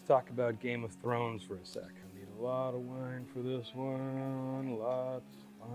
Let's talk about Game of Thrones for a sec. I need a lot of wine for this one. Lots of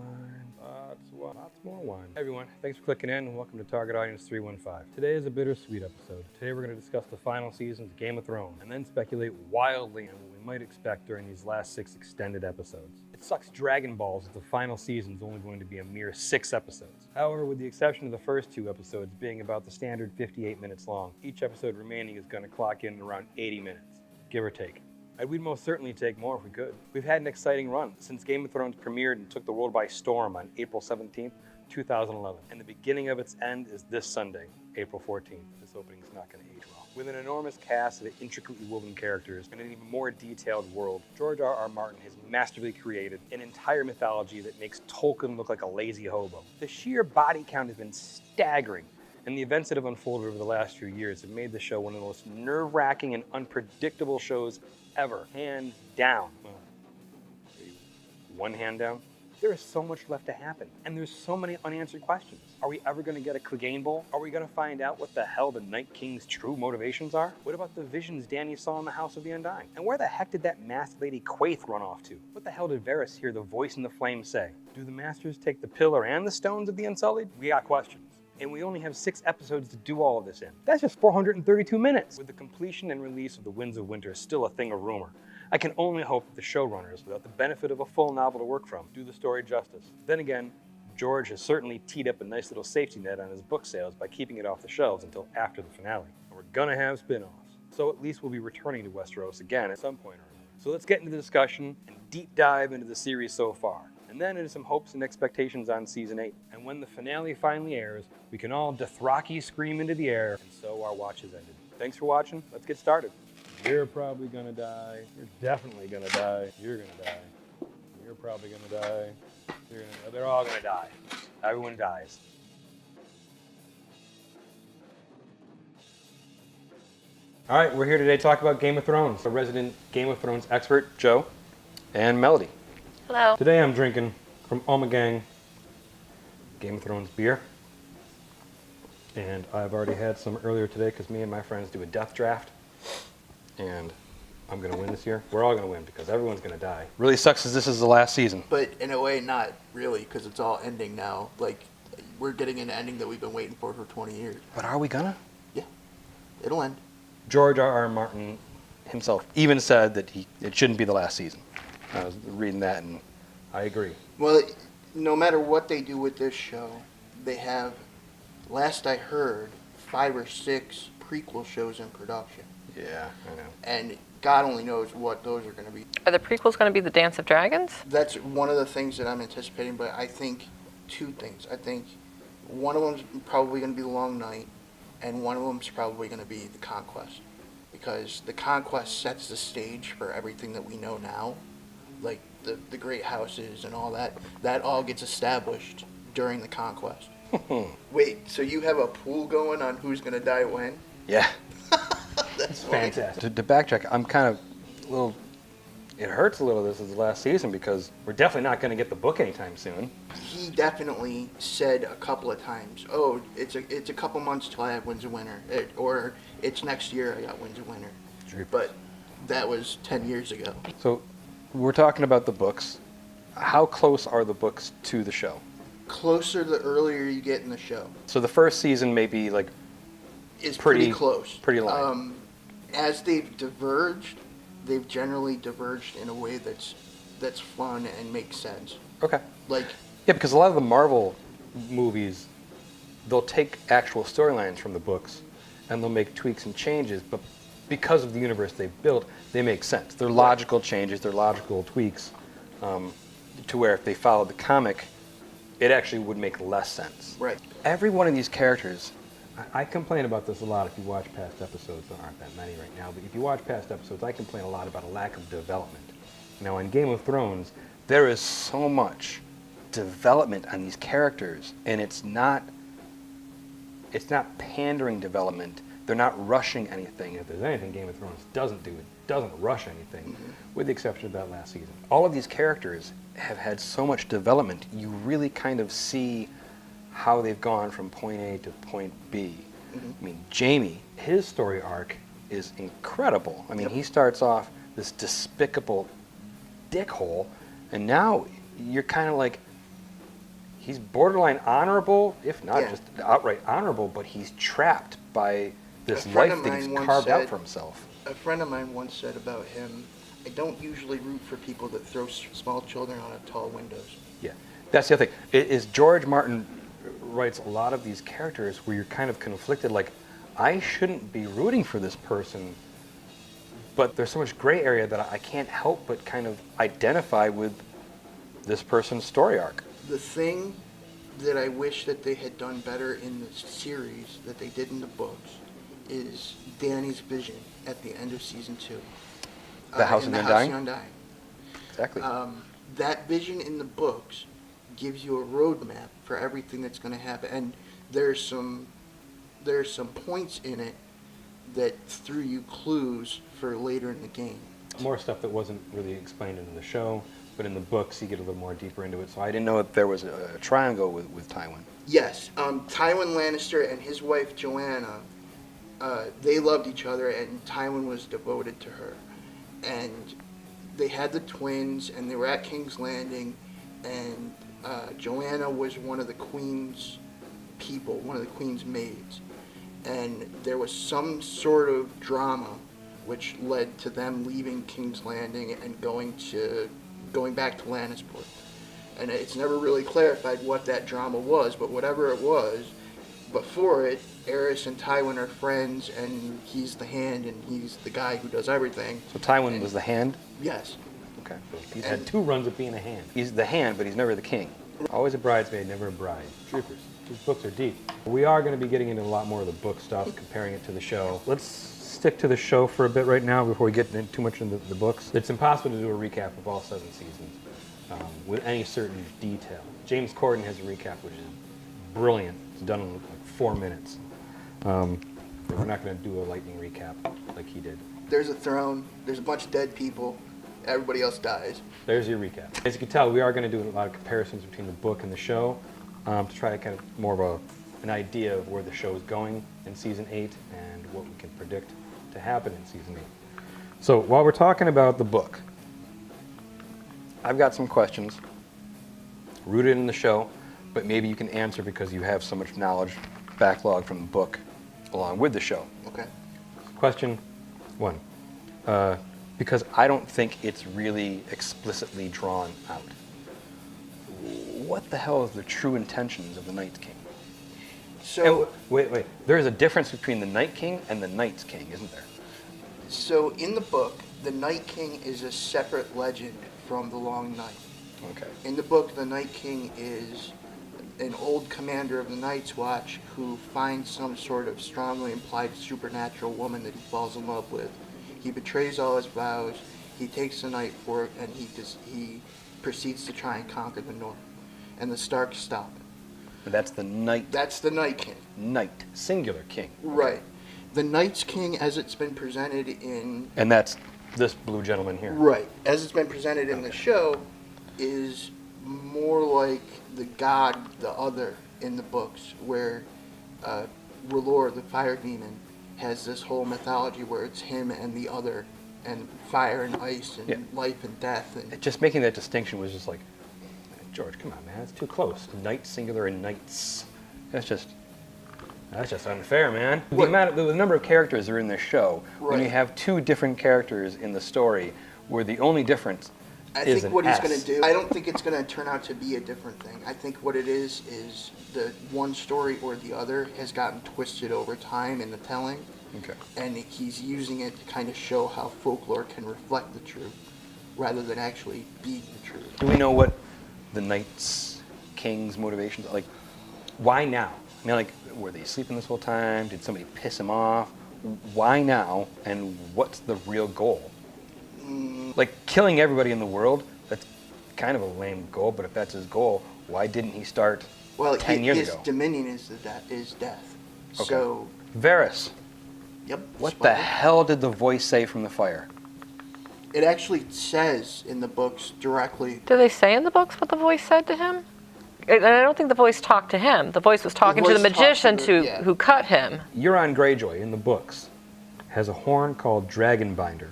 wine, lots more wine. Hey everyone, thanks for clicking in and welcome to Target Audience 315. Today is a bittersweet episode. Today we're going to discuss the final seasons of Game of Thrones and then speculate wildly on what we might expect during these last 6 extended episodes. It sucks Dragon Balls that the final season is only going to be a mere 6 episodes. However, with the exception of the first 2 episodes being about the standard 58 minutes long, each episode remaining is going to clock in around 80 minutes, give or take. And we'd most certainly take more if we could. We've had an exciting run since Game of Thrones premiered and took the world by storm on April 17th, 2011. And the beginning of its end is this Sunday, April 14th. This opening is not going to age well. With an enormous cast of intricately woven characters and an even more detailed world, George R.R. Martin has masterfully created an entire mythology that makes Tolkien look like a lazy hobo. The sheer body count has been staggering, and the events that have unfolded over the last few years have made the show one of the most nerve-wracking and unpredictable shows ever, hands down. One hand down. There is so much left to happen, and there's so many unanswered questions. Are we ever going to get a Clegane Bowl? Are we going to find out what the hell the Night King's true motivations are? What about the visions Dany saw in the House of the Undying? And where the heck did that masked lady Quaithe run off to? What the hell did Varys hear the voice in the flame say? Do the Masters take the pillar and the stones of the Unsullied? We got questions. And we only have 6 episodes to do all of this in. That's just 432 minutes. With the completion and release of The Winds of Winter still a thing of rumor, I can only hope that the showrunners, without the benefit of a full novel to work from, do the story justice. Then again, George has certainly teed up a nice little safety net on his book sales by keeping it off the shelves until after the finale. And we're gonna have spin-offs. So at least we'll be returning to Westeros again at some point or another. So let's get into the discussion and deep dive into the series so far. And then into some hopes and expectations on Season 8. And when the finale finally airs, we can all Dothraki scream into the air, and so our watch has ended. Thanks for watching. Let's get started. You're probably gonna die. You're definitely gonna die. You're gonna die. You're probably gonna die. They're all gonna die. Everyone dies. All right, we're here today to talk about Game of Thrones. The resident Game of Thrones expert, Joe, and Melody. Hello. Today I'm drinking from Omegang Game of Thrones beer. And I've already had some earlier today because me and my friends do a death draft. And I'm going to win this year. We're all going to win because everyone's going to die. Really sucks because this is the last season. But in a way, not really, because it's all ending now. Like, we're getting an ending that we've been waiting for 20 years. But are we going to? Yeah. It'll end. George R.R. Martin himself even said that it shouldn't be the last season. I was reading that and I agree. Well, no matter what they do with this show, they have, last I heard, 5 or 6 prequel shows in production. Yeah, I know. And God only knows what those are going to be. Are the prequels going to be the Dance of Dragons? That's one of the things that I'm anticipating, but I think 2 things. I think one of them's probably going to be The Long Night, and one of them's probably going to be The Conquest. Because The Conquest sets the stage for everything that we know now. Like the great houses and all that all gets established during The Conquest. Wait, so you have a pool going on who's going to die when? Yeah. That's fantastic. To backtrack, I'm kind of a little, it hurts a little this is the last season because we're definitely not going to get the book anytime soon. He definitely said a couple of times, oh, it's a couple months till I have Winds of Winter, or it's next year I got Winds of Winter. True. But that was 10 years ago. So we're talking about the books. How close are the books to the show? Closer the earlier you get in the show. So the first season may be like It's pretty close. Pretty long. As they've diverged, they've generally diverged in a way that's fun and makes sense. Okay. Like, yeah, because a lot of the Marvel movies, they'll take actual storylines from the books and they'll make tweaks and changes, but because of the universe they've built, they make sense. They're logical changes, they're logical tweaks, to where if they followed the comic, it actually would make less sense. right. Every one of these characters, I complain about this a lot if you watch past episodes. There aren't that many right now, but if you watch past episodes, I complain a lot about a lack of development. Now, in Game of Thrones, there is so much development on these characters, and it's not pandering development. They're not rushing anything. If there's anything Game of Thrones doesn't do, it doesn't rush anything, with the exception of that last season. All of these characters have had so much development, you really kind of see how they've gone from point A to point B. I mean, Jaime, his story arc is incredible. I mean, he starts off this despicable dickhole, and now you're kind of like, he's borderline honorable, if not just outright honorable, but he's trapped by this life that he's carved out for himself. A friend of mine once said about him, I don't usually root for people that throw small children out of tall windows. Yeah, that's the other thing. Is George Martin writes a lot of these characters where you're kind of conflicted, like, I shouldn't be rooting for this person, but there's so much gray area that I can't help but kind of identify with this person's story arc. The thing that I wish that they had done better in the series that they did in the books is Danny's vision at the end of season 2. The House of the Undying? Exactly. That vision in the books gives you a roadmap for everything that's going to happen, and there's some points in it that threw you clues for later in the game. More stuff that wasn't really explained in the show, but in the books you get a little more deeper into it. So I didn't know if there was a triangle with Tywin. Yes, Tywin Lannister and his wife Joanna, they loved each other, and Tywin was devoted to her. And they had the twins, and they were at King's Landing, and Joanna was one of the Queen's people, one of the Queen's maids. And there was some sort of drama which led to them leaving King's Landing and going back to Lannisport. And it's never really clarified what that drama was, but whatever it was, before it, Aerys and Tywin are friends, and he's the hand, and he's the guy who does everything. So Tywin was the hand? Yes. Okay. He's had 2 runs of being a hand. He's the hand, but he's never the king. Always a bridesmaid, never a bride. Troopers. These books are deep. We are going to be getting into a lot more of the book stuff, comparing it to the show. Let's stick to the show for a bit right now before we get too much into the books. It's impossible to do a recap of all 7 seasons with any certain detail. James Corden has a recap, which is brilliant. It's done in like 4 minutes. We're not going to do a lightning recap like he did. There's a throne. There's a bunch of dead people. Everybody else dies. There's your recap. As you can tell, we are going to do a lot of comparisons between the book and the show to try to kind of more of an idea of where the show is going in season 8 and what we can predict to happen in season 8. So while we're talking about the book, I've got some questions rooted in the show, but maybe you can answer because you have so much knowledge backlog from the book along with the show. Okay. Question 1. Because I don't think it's really explicitly drawn out. What the hell is the true intentions of the Night King? So and wait. There is a difference between the Night King and the Night's King, isn't there? So in the book, the Night King is a separate legend from the Long Night. Okay. In the book, the Night King is an old commander of the Night's Watch who finds some sort of strongly implied supernatural woman that he falls in love with. He betrays all his vows, he takes the night for it, and he proceeds to try and conquer the North. And the Starks stop him. And that's the Night. That's the Night King. Night, singular king. Right. The Night's King, as it's been presented in... And that's this blue gentleman here. Right. As it's been presented in the show, is more like the god, the other, in the books, where R'hllor, the fire demon, has this whole mythology where it's him and the other, and fire and ice and life and death. And just making that distinction was just like, George, come on, man, it's too close. Night, singular, and knights. That's just unfair, man. The number of characters that are in this show, when you have 2 different characters in the story, where the only difference is an I think what S. he's going to do, I don't think it's going to turn out to be a different thing. I think what it is the one story or the other has gotten twisted over time in the telling. Okay. And he's using it to kind of show how folklore can reflect the truth, rather than actually be the truth. Do we know what the Night's King's motivations are? Like, why now? I mean, like, were they sleeping this whole time? Did somebody piss him off? Why now? And what's the real goal? Like, killing everybody in the world, that's kind of a lame goal, but if that's his goal, why didn't he start 10 years ago? His dominion is death. Okay. So, Varys. Yep. What the hell did the voice say from the fire? It actually says in the books directly. Do they say in the books what the voice said to him? And I don't think the voice talked to him. The voice was talking to the magician who cut him. Euron Greyjoy in the books has a horn called Dragon Binder.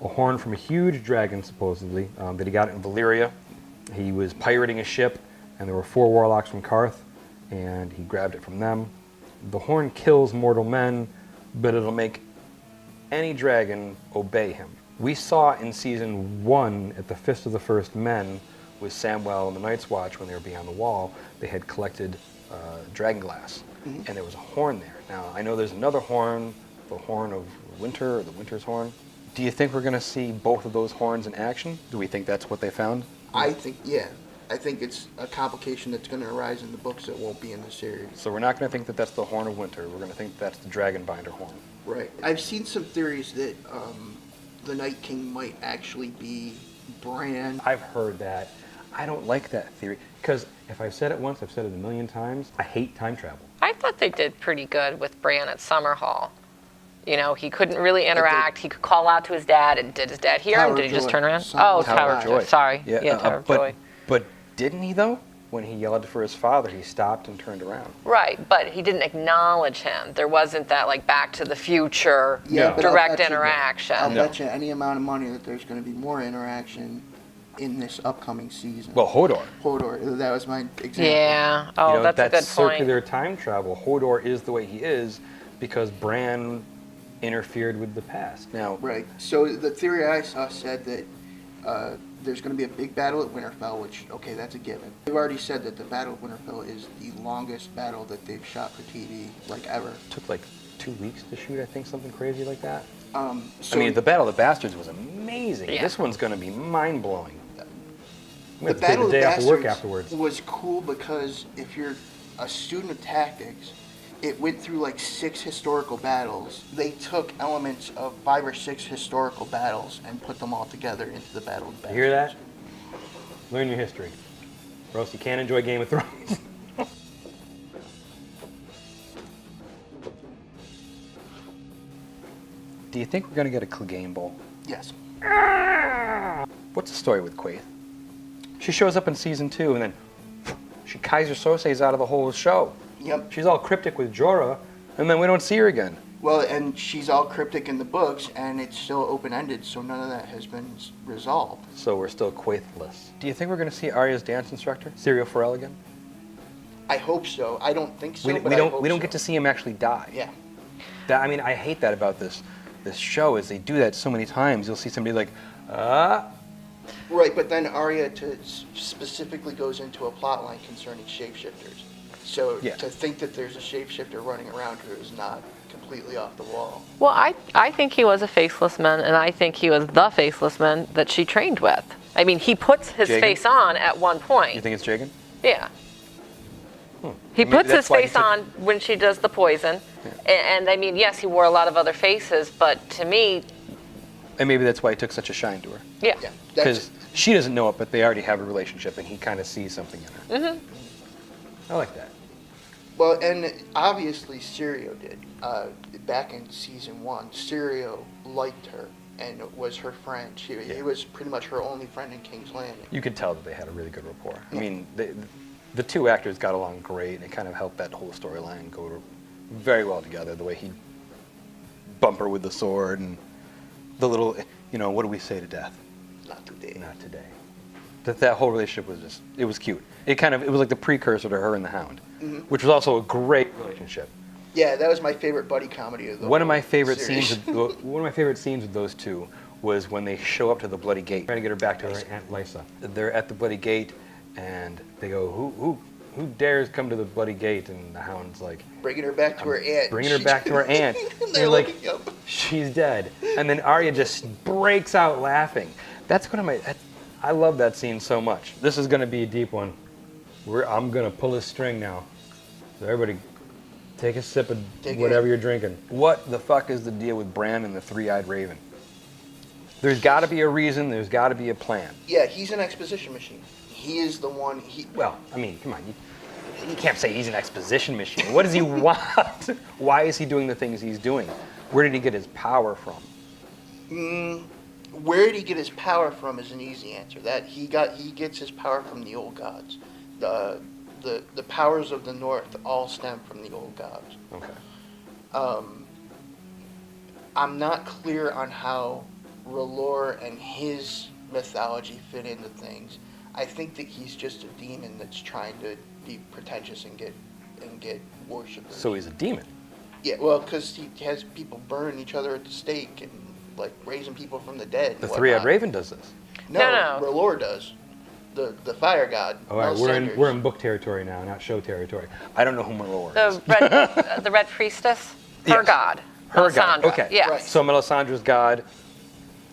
A horn from a huge dragon, supposedly, that he got in Valyria. He was pirating a ship, and there were 4 warlocks from Karth, and he grabbed it from them. The horn kills mortal men, but it'll make any dragon obey him. We saw in season 1 at the Fist of the First Men with Samwell and the Night's Watch when they were beyond the wall, they had collected dragon glass, and there was a horn there. Now, I know there's another horn, the Horn of Winter, or the Winter's Horn. Do you think we're going to see both of those horns in action? Do we think that's what they found? I think, yeah. I think it's a complication that's going to arise in the books that won't be in the series. So we're not going to think that that's the Horn of Winter. We're going to think that's the Dragon Binder horn. Right. I've seen some theories that the Night King might actually be Bran. I've heard that. I don't like that theory, because if I've said it once, I've said it a million times. I hate time travel. I thought they did pretty good with Bran at Summerhall. You know, he couldn't really interact. He could call out to his dad, and did his dad hear him? Tower Did he just Joy. turn around? Tower Tower of Joy. Joy. Sorry. Yeah, Tower of Joy. But didn't he, though? When he yelled for his father, he stopped and turned around. Right, but he didn't acknowledge him. There wasn't that, like, Back to the Future Yeah, but I'll direct bet you- interaction. I'll bet you any amount of money that there's going to be more interaction in this upcoming season. Well, Hodor. Hodor, that was my example. Yeah. Oh, You know, that's a good circular point. time travel. Hodor is the way he is because Bran interfered with the past. Now, Right. So the theory I saw said that there's going to be a big battle at Winterfell, which, okay, that's a given. They've already said that the Battle of Winterfell is the longest battle that they've shot for TV, like, ever. it took like 2 weeks to shoot, I think, something crazy like that. So I mean, the Battle of the Bastards was amazing. Yeah. This one's going to be mind-blowing. We the have to take Battle a of day off of work Bastards afterwards. was cool because if you're a student of tactics, it went through like 6 historical battles. They took elements of 5 or 6 historical battles and put them all together into the Battle of the You Bastards. hear that? Learn your history. Or else you can't enjoy Game of Thrones. Do you think we're going to get a Clegane Bowl? Yes. What's the story with Quaithe? She shows up in season 2 and then she Kaiser Sose's out of the whole show. Yep. She's all cryptic with Jorah, and then we don't see her again. Well, and she's all cryptic in the books, and it's still open-ended, so none of that has been resolved. So we're still Quaitheless. Do you think we're going to see Arya's dance instructor, Serial Pharrell, again? I hope so. I don't think so, we but I don't hope we don't so. get to see him actually die. Yeah. I mean, I hate that about this show is they do that so many times. You'll see somebody like, Right, but then Arya specifically goes into a plot line concerning shapeshifters. So Yeah. to think that there's a shapeshifter running around her is not completely off the wall. Well, I think he was a faceless man, and I think he was the faceless man that she trained with. I mean, he puts his Jagan? face on at one point. you think it's Jagan? Yeah. He Maybe puts that's his why he face took- on when she does the poison. And I mean, yes, he wore a lot of other faces, but to me, And maybe that's why he took such a shine to her. yeah. Yeah, Because she doesn't know it, but they already have a relationship, and he kind of sees something in her. I like that. Well, and obviously Syrio did. Back in season 1, Syrio liked her and was her friend. He was pretty much her only friend in King's Landing. You could tell that they had a really good rapport. I Yeah. mean, the 2 actors got along great, and it kind of helped that whole storyline go very well together. The way he'd bump her with the sword, and the little, what do we say to death? Not today. Not today. That whole relationship was just, it was cute. It was like the precursor to her and the Hound, which was also a great relationship. Yeah, that was my favorite buddy comedy of the One of my whole favorite series. scenes. One of my favorite scenes with those 2 was when they show up to the Bloody Gate, trying to get her back to her Aunt Lysa. They're at the Bloody Gate, and they go, "Who dares come to the Bloody Gate?" And the Hound's like, Bringing her back to her aunt. bringing her back to her aunt. And they're like, looking up. she's dead. And then Arya just breaks out laughing. That's one of my. I love that scene so much. This is going to be a deep one. I'm going to pull a string now. So everybody, take a sip of Take whatever it. you're drinking. What the fuck is the deal with Bran and the 3-eyed raven? There's got to be a reason. There's got to be a plan. Yeah, he's an exposition machine. He is the one. Well, I mean, come on. You can't say he's an exposition machine. What does he want? Why is he doing the things he's doing? Where did he get his power from? Where did he get his power from is an easy answer. That he gets his power from the old gods. The powers of the North all stem from the old gods. Okay. I'm not clear on how R'hllor and his mythology fit into things. I think that he's just a demon that's trying to be pretentious and get worshippers. So he's a demon. Yeah, well, because he has people burning each other at the stake and like raising people from the dead. The three-eyed raven does this. No. R'hllor does. The fire god. All right, Melisandre's. we're in book territory now, not show territory. I don't know who R'hllor is. The red priestess, her Yes. god, Her god. Melisandre. Okay. Yes. Right. So Melisandre's god,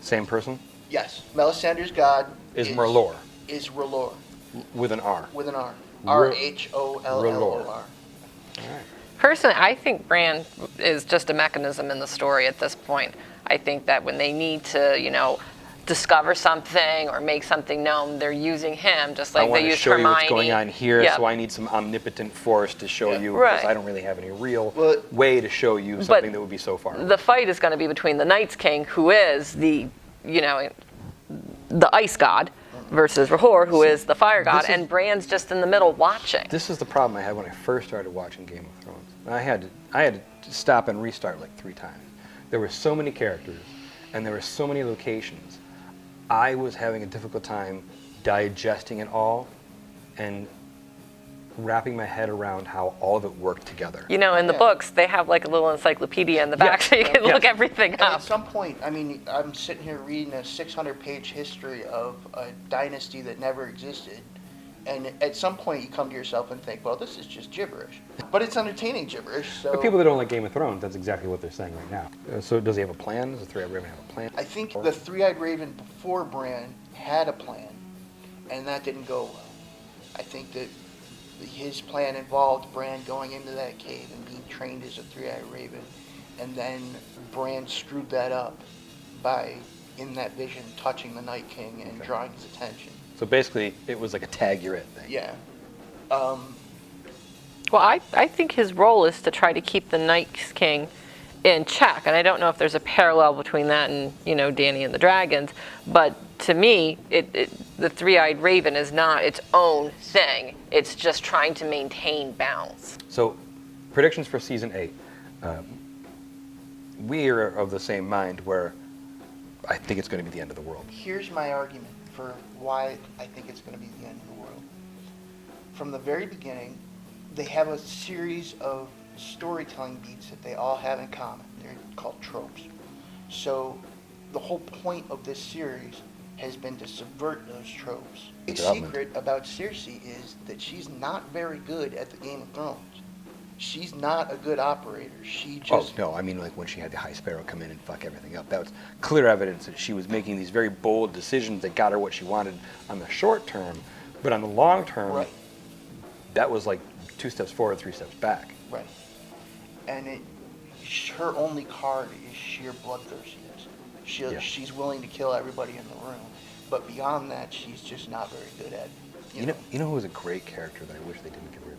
same person, Yes, Melisandre's god is R'hllor Is R'hllor with an R. with an R. R- Rhollor. All right. Personally, I think Bran is just a mechanism in the story at this point. I think that when they need to, discover something or make something known, they're using him just I like want they to used show Hermione. you what's going on here, Yeah. so I need some omnipotent force to show Yeah. you, Right. because I don't really have any real Well, way to show you something that would be so far. The fight is going to be between the Night's King, who is the ice god, versus R'hllor, who is the fire god, This is- and Bran's just in the middle watching. This is the problem I had when I first started watching Game of Thrones. I had to stop and restart like 3 times. There were so many characters, and there were so many locations. I was having a difficult time digesting it all and wrapping my head around how all of it worked together. In the Yeah. books, they have like a little encyclopedia in the back so you can Yeah. look everything And up. at some point, I mean, I'm sitting here reading a 600-page history of a dynasty that never existed, and at some point you come to yourself and think, well, this is just gibberish. But it's entertaining gibberish, so... But people that don't like Game of Thrones, that's exactly what they're saying right now. So does he have a plan? Does the Three-Eyed Raven have a plan? I think the Three-Eyed Raven before Bran had a plan, and that didn't go well. I think that his plan involved Bran going into that cave and being trained as a Three-Eyed Raven, and then Bran screwed that up by, in that vision, touching the Night King and drawing his attention. So basically, it was like a tag you're it thing. Yeah. Well, I think his role is to try to keep the Night's King in check, and I don't know if there's a parallel between that and Dany and the Dragons, but to me, the Three-Eyed Raven is not its own thing. It's just trying to maintain balance. So, predictions for season 8. We are of the same mind where I think it's going to be the end of the world. Here's my argument for why I think it's going to be the end of the world. From the very beginning, they have a series of storytelling beats that they all have in common. They're called tropes. So the whole point of this series has been to subvert those tropes. The secret about Cersei is that she's not very good at the Game of Thrones. She's not a good operator. She just... Oh, no, I mean like when she had the High Sparrow come in and fuck everything up. That was clear evidence that she was making these very bold decisions that got her what she wanted on the short term, but on the long term, Right. that was like 2 steps forward, 3 steps back. Right. And her only card is sheer bloodthirstiness. Yeah. She's willing to kill everybody in the room. But beyond that, she's just not very good at, You know who was a great character that I wish they didn't get rid of?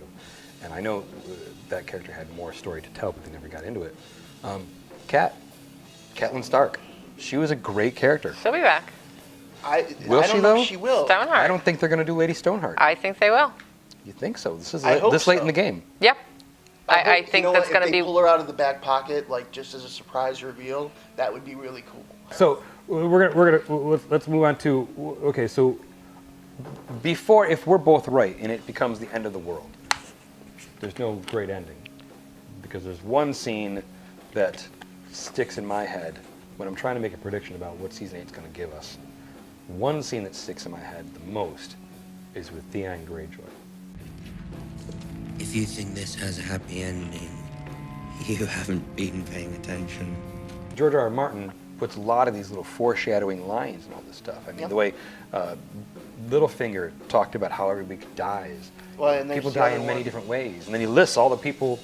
And I know that character had more story to tell, but they never got into it. Catelyn Stark. She was a great character. She'll be back. Will I she, don't know though? if she will. Stoneheart. I don't think they're going to do Lady Stoneheart. I think they will. You think so? This is I hope this late in so. the game. Yep. I hope- think you know that's what, going to if be. they pull her out of the back pocket, like just as a surprise reveal, that would be really cool. So let's move on to, okay, so before, if we're both right and it becomes the end of the world, there's no great ending, because there's one scene that sticks in my head when I'm trying to make a prediction about what season 8 is going to give us. One scene that sticks in my head the most is with Theon Greyjoy. If you think this has a happy ending, you haven't been paying attention. George R.R. Martin puts a lot of these little foreshadowing lines and all this stuff. I mean, Yep. the way Littlefinger talked about how everybody dies. Well, and there's People the die other in many one. different ways, and then he lists all the people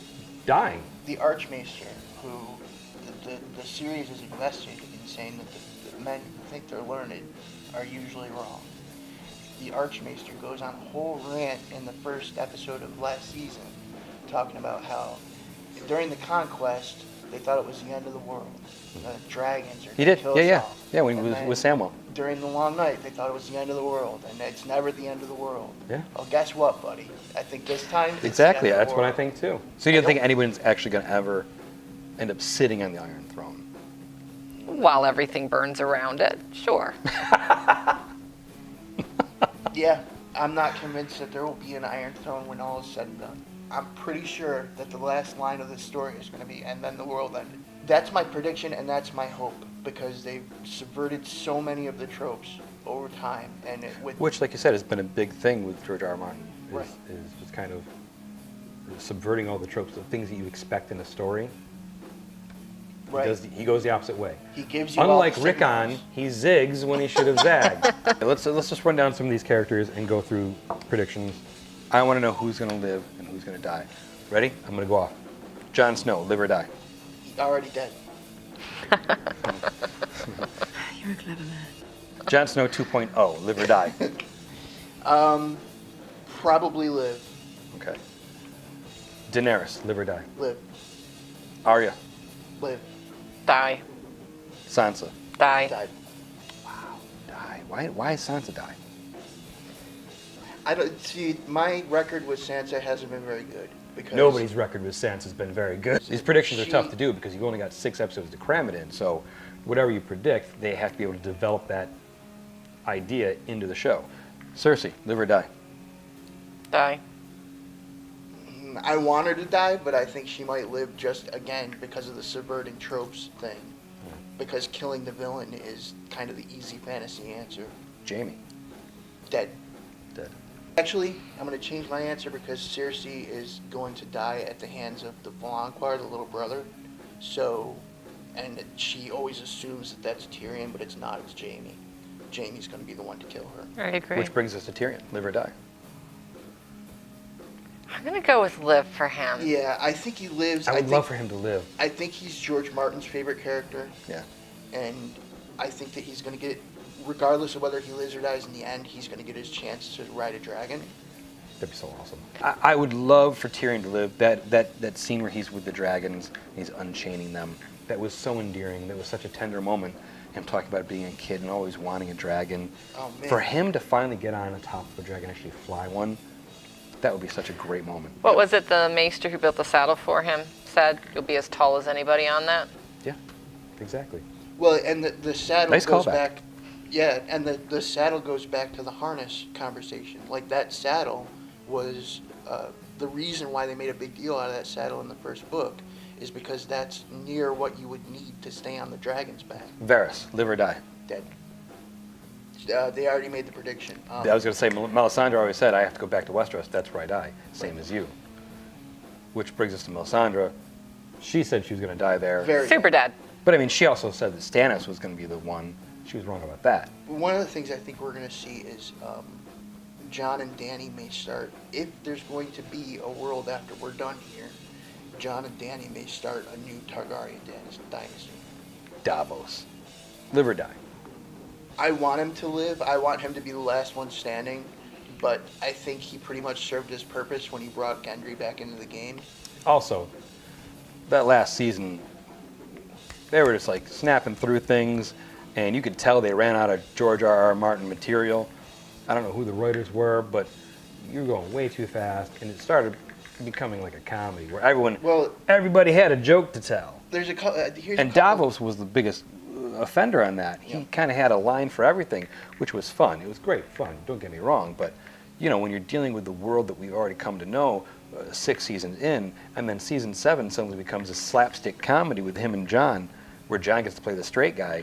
dying. The Archmaester, who the series is investigating and saying that the men who think they're learned are usually wrong. The Archmaester goes on a whole rant in the first episode of last season, talking about how during the conquest they thought it was the end of the world. The dragons are He gonna did, kill us yeah. all. Yeah, when he And was then with Samwell. During the long night, they thought it was the end of the world, and it's never the end of the world. Yeah. Well, guess what, buddy? I think this time it's Exactly, the end of that's the what I world. think too. So you don't think don't- anyone's actually going to ever end up sitting on the Iron Throne? while everything burns around it. Sure. Yeah, I'm not convinced that there will be an Iron Throne when all is said and done. I'm pretty sure that the last line of this story is going to be, and then the world ended. That's my prediction, and that's my hope, because they've subverted so many of the tropes over time, and Which, like you said, has been a big thing with George R. R. Martin. Right. Is just kind of subverting all the tropes, the things that you expect in a story. right. He goes the opposite way. He gives you all Unlike the Rickon, signals. he zigs when he should have zagged. let's just run down some of these characters and go through predictions. I want to know who's going to live and who's going to die. Ready? I'm going to go off. Jon Snow, live or die. He's already dead. You're a clever man. Jon Snow 2.0, live or die. Probably live. Okay. Daenerys, live or die. Live. Arya, Live. Die. Sansa, Die. Died. die. Why is Sansa die? I don't see. My record with Sansa hasn't been very good because Nobody's record with Sansa has been very good. These predictions are She- tough to do because you've only got 6 episodes to cram it in. So whatever you predict, they have to be able to develop that idea into the show. Cersei, live or die. Die. I want her to die, but I think she might live just again because of the subverting tropes thing. Because killing the villain is kind of the easy fantasy answer. Jaime, Dead. dead. Actually, I'm going to change my answer because Cersei is going to die at the hands of the Valonqar, the little brother. So, and she always assumes that that's Tyrion, but it's not. It's Jaime. Jaime's going to be the one to kill her. I agree. Which brings us to Tyrion, live or die. I'm going to go with live for him. Yeah, I think he lives. I would think, love for him to live. I think he's George Martin's favorite character. Yeah. And I think that he's going to get, regardless of whether he lives or dies in the end, he's going to get his chance to ride a dragon. That'd be so awesome. I would love for Tyrion to live. That scene where he's with the dragons, he's unchaining them. That was so endearing. That was such a tender moment. Him talking about being a kid and always wanting a dragon. Oh, man. For him to finally get on the top of a dragon, actually fly one, that would be such a great moment. What was it the maester who built the saddle for him said? You'll be as tall as anybody on that. Yeah, exactly. Well, and the saddle Nice goes callback. back. Yeah, and the saddle goes back to the harness conversation. Like, that saddle was the reason why they made a big deal out of that saddle in the first book is because that's near what you would need to stay on the dragon's back. Varys, live or die. Dead. They already made the prediction. I was going to say, Melisandre always said, I have to go back to Westeros. That's where I die. Same as you. Which brings us to Melisandre. She said she was going to die there. Very Super dead. But I mean, she also said that Stannis was going to be the one. She was wrong about that. One of the things I think we're going to see is Jon and Dany may start, if there's going to be a world after we're done here, Jon and Dany may start a new Targaryen dynasty. Davos, live or die. I want him to live. I want him to be the last one standing. But I think he pretty much served his purpose when he brought Gendry back into the game. Also, that last season, they were just like snapping through things, and you could tell they ran out of George R. R. Martin material. I don't know who the writers were, but you were going way too fast, and it started becoming like a comedy where everybody had a joke to tell. There's a here's And a couple, Davos was the biggest offender on that. He kind of had a line for everything, which was fun. It was great fun, don't get me wrong, but you know, when you're dealing with the world that we've already come to know 6 seasons in, and then season 7 suddenly becomes a slapstick comedy with him and Jon, where Jon gets to play the straight guy.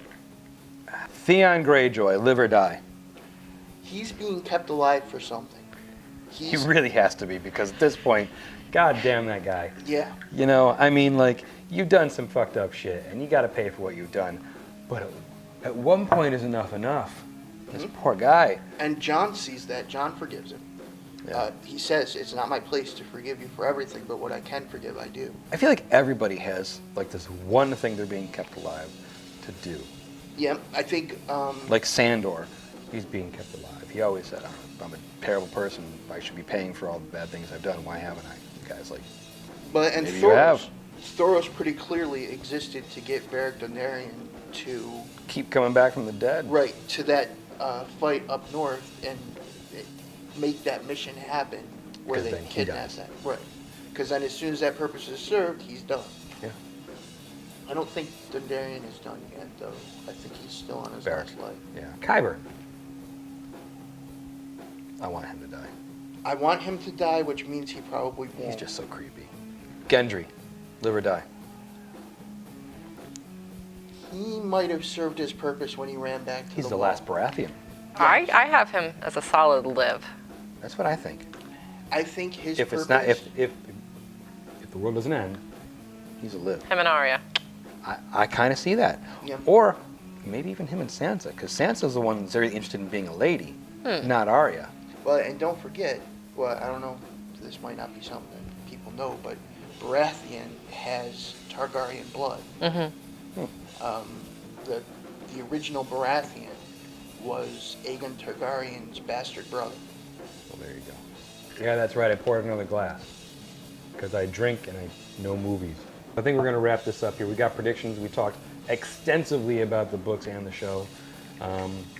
Theon Greyjoy, live or die. He's being kept alive for something. He really has to be, because at this point, god damn that guy. Yeah. You know, I mean, like, you've done some fucked up shit, and you got to pay for what you've done. But at one point is enough. This poor guy. And Jon sees that. Jon forgives him. Yeah. He says, it's not my place to forgive you for everything, but what I can forgive, I do. I feel like everybody has, like, this one thing they're being kept alive to do. Yeah, I think... Like Sandor, he's being kept alive. He always said, I'm a terrible person. I should be paying for all the bad things I've done. Why haven't I? The guy's like, and maybe you have. Thoros pretty clearly existed to get Beric Dondarrion to... Keep coming back from the dead. Right, to that fight up north and make that mission happen where 'Cause they then he kidnap dies. that. Right. Because then as soon as that purpose is served, he's done. Yeah. I don't think Dondarrion is done yet, though. I think he's still on his Fair. last leg. Yeah. Kyber. I want him to die. I want him to die, which means he probably won't. He's just so creepy. Gendry. Live or die. He might have served his purpose when he ran back to He's the wall. last Baratheon. I have him as a solid live. That's what I think. I think his If purpose... it's not, if the world doesn't end, he's a live. Him and Arya. I kind of see that. Yeah. Or maybe even him and Sansa, because Sansa's the one that's very interested in being a lady, not Arya. Well, and don't forget, well, I don't know, this might not be something that people know, but Baratheon has Targaryen blood. The original Baratheon was Aegon Targaryen's bastard brother. Well, there you go. Yeah, that's right. I poured another glass because I drink and I know movies. I think we're going to wrap this up here. We got predictions. We talked extensively about the books and the show.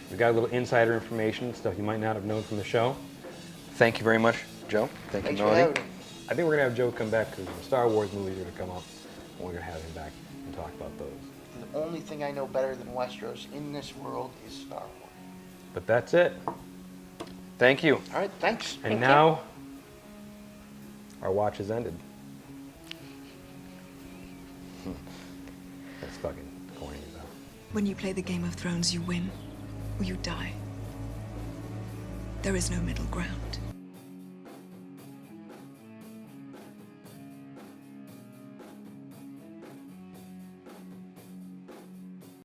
We got a little insider information, stuff you might not have known from the show. Thank you very much, Joe. Thank Thanks you, for Melody. having me. I think we're going to have Joe come back because the Star Wars movies are going to come up, and we're going to have him back and talk about those. The only thing I know better than Westeros in this world is Star Wars. But that's it. Thank you. All right, thanks. And now, our watch has ended. That's fucking corny, though. When you play the Game of Thrones, you win or you die. There is no middle ground.